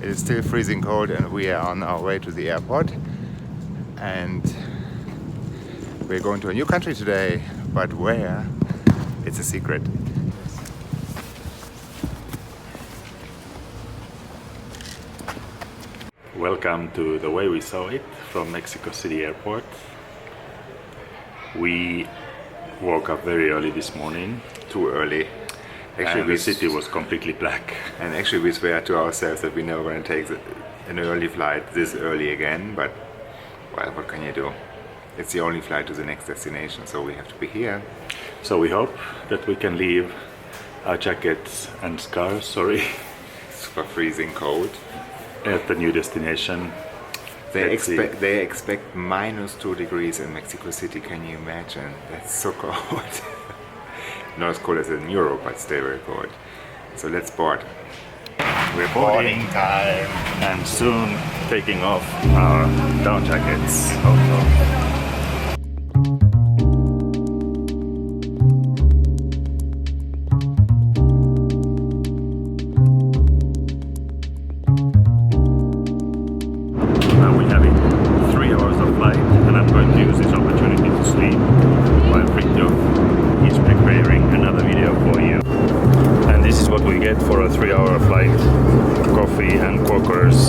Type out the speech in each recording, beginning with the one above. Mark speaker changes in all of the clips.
Speaker 1: It is still freezing cold and we are on our way to the airport. And we're going to a new country today, but where? It's a secret.
Speaker 2: Welcome to the way we saw it from Mexico City Airport. We woke up very early this morning.
Speaker 1: Too early. Actually,
Speaker 2: And the city was completely black.
Speaker 1: And actually we swear to ourselves that we're never going to take an early flight this early again, but well, what can you do? It's the only flight to the next destination, so we have to be here.
Speaker 2: So we hope that we can leave our jackets and scarves,
Speaker 1: Super freezing cold.
Speaker 2: at the new destination.
Speaker 1: They
Speaker 2: Let's see.
Speaker 1: expect -2 degrees in Mexico City. Can you imagine? That's so cold. Not as cold as in Europe, but still very cold. So let's board.
Speaker 2: We're boarding time and soon taking off our down jackets. Now we have 3 hours of flight, and I'm going to use this opportunity to sleep while Fridtjof is preparing another video for you. And this is what we get for a 3-hour flight: coffee and Quakers.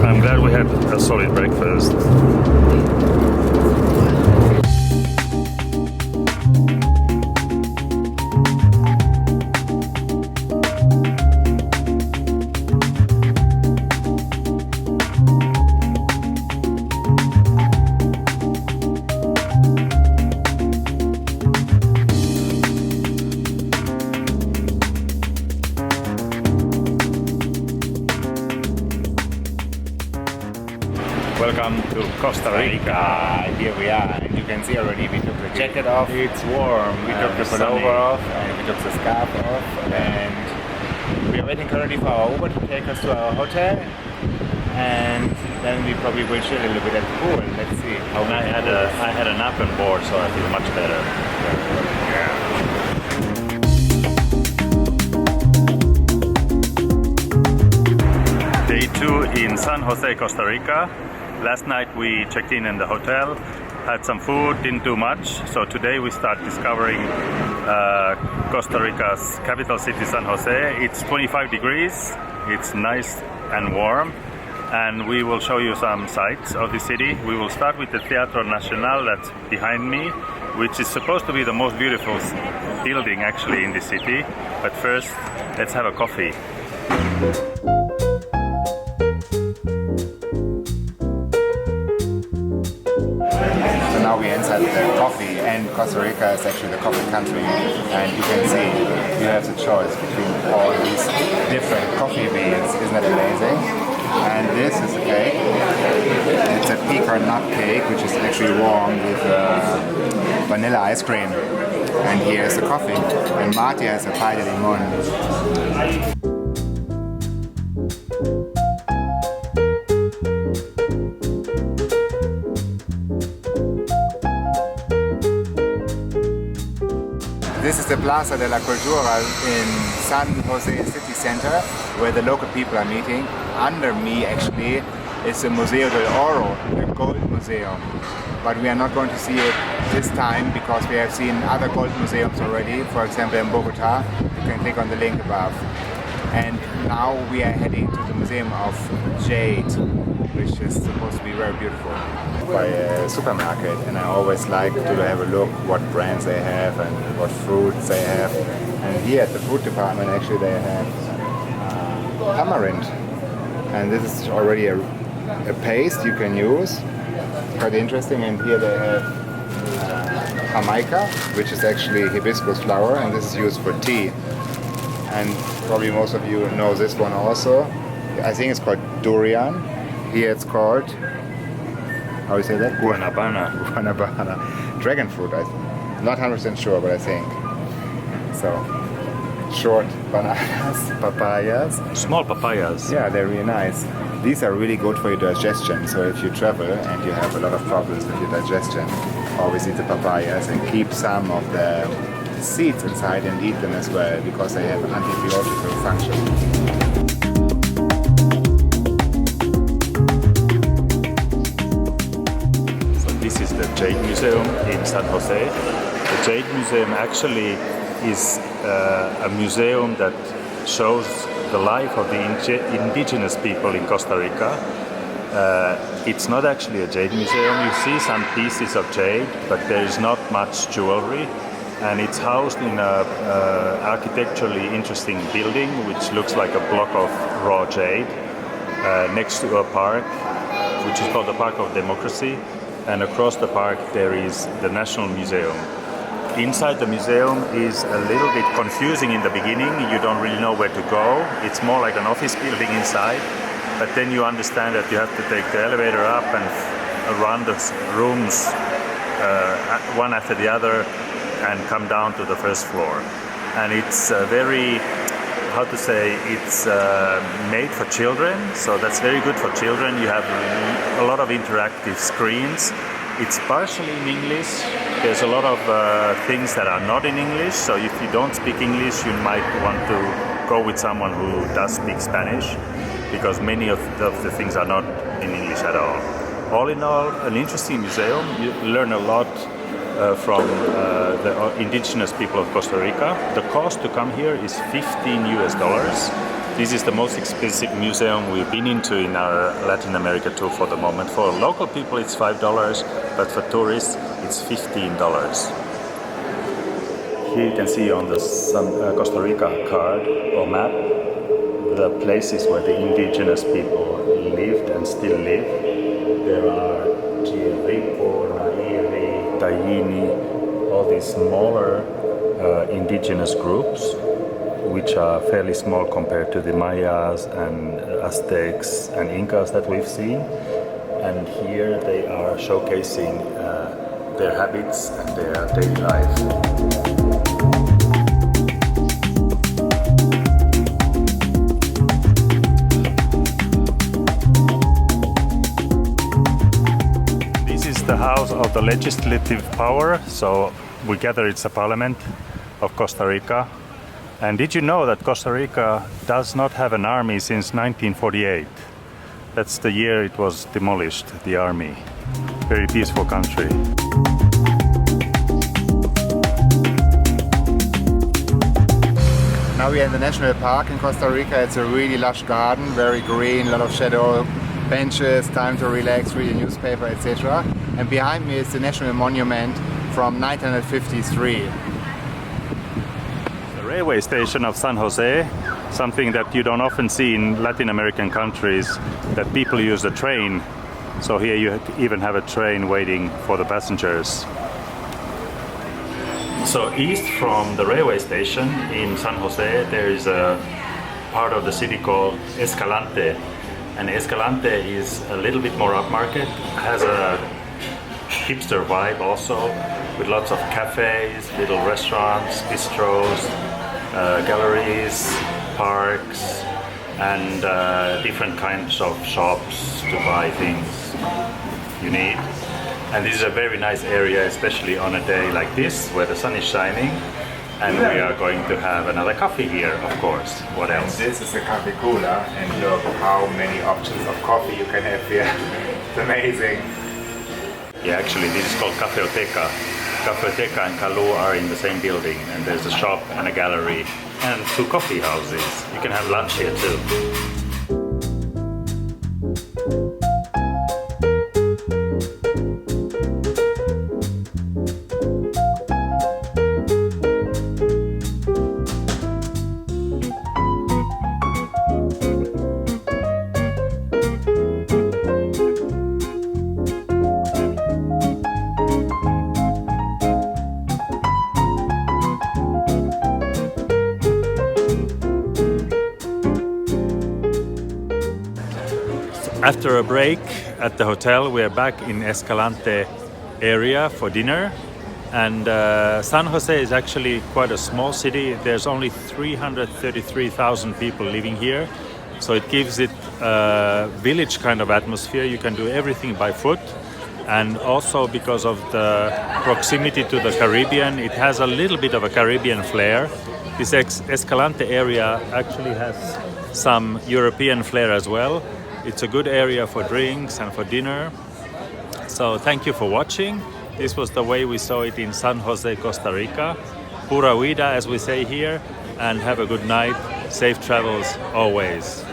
Speaker 2: I'm glad we had a solid breakfast. Welcome to Costa Rica.
Speaker 1: Here we are, and you can see already we took the jacket off.
Speaker 2: It's warm.
Speaker 1: We took the pullover off and we took the scarf off, and we are waiting currently for our Uber to take us to our hotel, and then we probably will chill a little bit at the pool. Let's see how
Speaker 2: I had a nap on board, so I feel much better. Day 2 in San Jose, Costa Rica. Last night we checked in the hotel, had some food, didn't do much. So today we start discovering Costa Rica's capital city, San Jose. It's 25 degrees, it's nice and warm, and we will show you some sights of the city. We will start with the Teatro Nacional that's behind me, which is supposed to be the most beautiful building actually in the city. But first, let's have a coffee.
Speaker 1: Now we're inside the coffee, and Costa Rica is actually the coffee country, and you can see you have the choice between all these different coffee beans. Isn't that amazing? And this is a cake. It's a pecan nut cake, which is actually warm with vanilla ice cream. And here's the coffee. And Marty has a pie de limon. This is the Plaza de la Cultura in San Jose City Center, where the local people are meeting. Under me actually is the Museo del Oro, the gold museum. But we are not going to see it this time because we have seen other gold museums already. For example, in Bogota, you can click on the link above. And now we are heading to the Museum of Jade, which is supposed to be very beautiful. By a supermarket, and I always like to have a look what brands they have and what fruits they have. And here at the fruit department, actually they have tamarind, and this is already a paste you can use. Quite interesting. And here they have jamaica, which is actually hibiscus flower, and this is used for tea. And probably most of you know this one also. I think it's called durian. Here it's called, how do you say that?
Speaker 2: Guanabana.
Speaker 1: Guanabana. Dragon fruit, I'm not 100% sure, but I think. So, short bananas, papayas.
Speaker 2: Small papayas.
Speaker 1: Yeah, they're really nice. These are really good for your digestion. So if you travel and you have a lot of problems with your digestion, always eat the papayas and keep some of the seeds inside and eat them as well because they have antibiotic function.
Speaker 2: the Jade Museum in San Jose. The Jade Museum actually is a museum that shows the life of the indigenous people in Costa Rica. It's not actually a jade museum. You see some pieces of jade, but there is not much jewelry. And it's housed in a architecturally interesting building, which looks like a block of raw jade, next to a park, which is called the Park of Democracy. And across the park there is the National Museum. Inside the museum is a little bit confusing in the beginning. You don't really know where to go. It's more like an office building inside, but then you understand that you have to take the elevator up and run the rooms one after the other and come down to the first floor. And it's very, how to say, it's made for children, so that's very good for children. You have a lot of interactive screens. It's partially in English. There's a lot of things that are not in English, so if you don't speak English, you might want to go with someone who does speak Spanish, because many of the things are not in English at all. All in all, an interesting museum. You learn a lot from the indigenous people of Costa Rica. The cost to come here is $15 US. This is the most expensive museum we've been into in our Latin America tour for the moment. For local people it's $5, but for tourists it's $15. Here you can see on the Costa Rica card or map the places where the indigenous people lived and still live. There are Chirico, Nairi, Taini, all these smaller indigenous groups, which are fairly small compared to the Mayas and Aztecs and Incas that we've seen. And here they are showcasing their habits and their daily life. This is the house of the legislative power, so we gather it's a parliament of Costa Rica. And did you know that Costa Rica does not have an army since 1948? That's the year it was demolished, the army. Very peaceful country.
Speaker 1: Now we are in the National Park in Costa Rica. It's a really lush garden, very green, a lot of shadow, benches, time to relax, read a newspaper, etc. And behind me is the National Monument from 1953.
Speaker 2: Railway station of San Jose, something that you don't often see in Latin American countries, that people use the train. So here you even have a train waiting for the passengers. So east from the railway station in San Jose there is a part of the city called Escalante. And Escalante is a little bit more upmarket, has a hipster vibe also, with lots of cafes, little restaurants, bistros, galleries, parks, and different kinds of shops to buy things you need. And this is a very nice area, especially on a day like this where the sun is shining. And we are going to have another coffee here, of course. What else?
Speaker 1: This is a coffee cooler, and look how many options of coffee you can have here. It's amazing.
Speaker 2: Yeah, actually this is called Cafeoteca. Cafeoteca and Kalu are in the same building, and there's a shop and a gallery and 2 coffee houses. You can have lunch here too. After a break at the hotel, we are back in Escalante area for dinner. And San Jose is actually quite a small city. There's only 333,000 people living here. So it gives it a village kind of atmosphere. You can do everything by foot. And also because of the proximity to the Caribbean, it has a little bit of a Caribbean flair. This Escalante area actually has some European flair as well. It's a good area for drinks and for dinner. So thank you for watching. This was the way we saw it in San Jose, Costa Rica. Pura Vida, as we say here, and have a good night. Safe travels always.